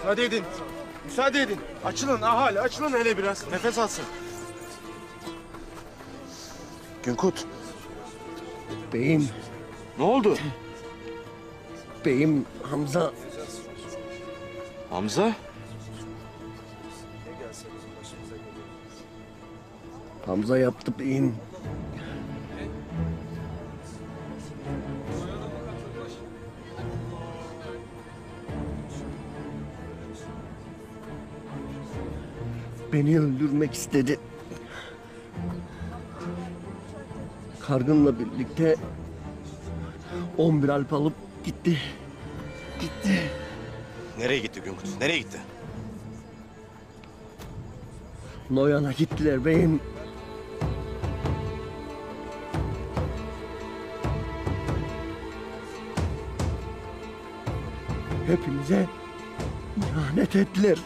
Müsaade edin. Müsaade edin. Açılın ahali, açılın hele biraz. Nefes alsın. Günkut. Beyim, Ne oldu? beyim Hamza Hamza? Hamza yaptı beyim. Beni öldürmek istedi. Kargınla birlikte 11 alp alıp gitti. Gitti. Nereye gitti Günkut? Nereye gitti? Noyan'a gittiler beyim. Hepimize ihanet ettiler.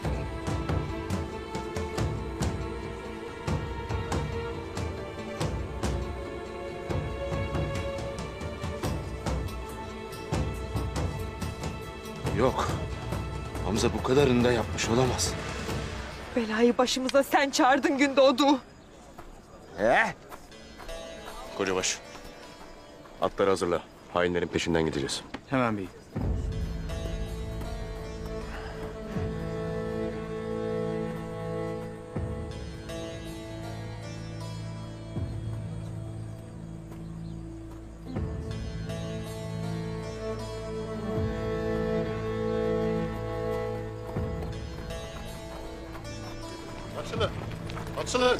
Yok. Hamza bu kadarını da yapmış olamaz. Belayı başımıza sen çağırdın Gündoğdu. Kocabaş. Atları hazırla. Hainlerin peşinden gideceğiz. Hemen beyim. Açılın. Açılın.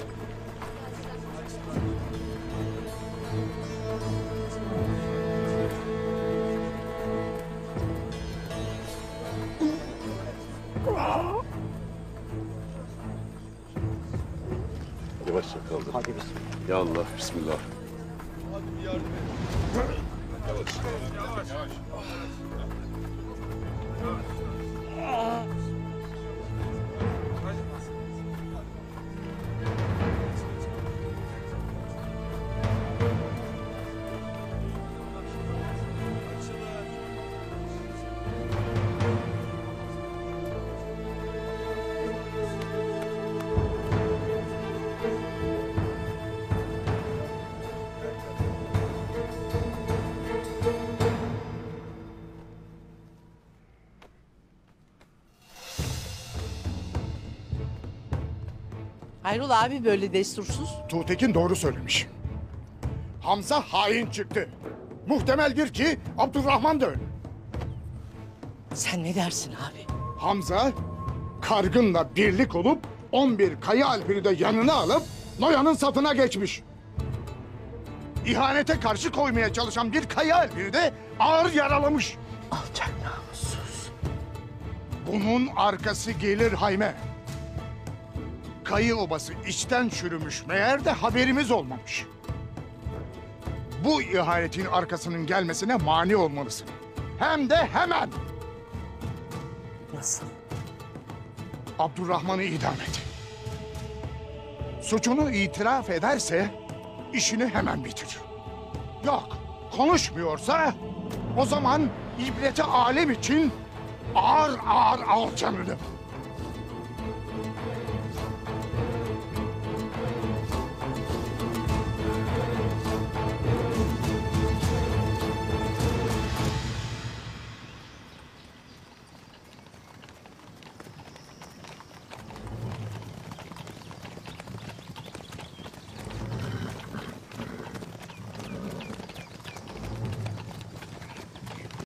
Yavaşça kaldır. Hadi bismillah. Ya Allah, bismillah. Hadi bir yardım et. Yavaş. Yavaş. Yavaş. Hayrola abi böyle destursuz? Tuğtekin doğru söylemiş. Hamza hain çıktı. Muhtemeldir ki Abdurrahman da öyle. Sen ne dersin abi? Hamza Kargın'la birlik olup 11 Kaya Alpini de yanına alıp Noyan'ın safına geçmiş. İhanete karşı koymaya çalışan bir Kaya Alpini de ağır yaralamış. Alçak namussuz. Bunun arkası gelir Hayme. Kayı obası içten çürümüş meğer de haberimiz olmamış. Bu ihanetin arkasının gelmesine mani olmalısın. Hem de hemen. Nasıl? Abdurrahman'ı idam et. Suçunu itiraf ederse işini hemen bitir. Yok, konuşmuyorsa o zaman ibreti alem için ağır ağır al canını.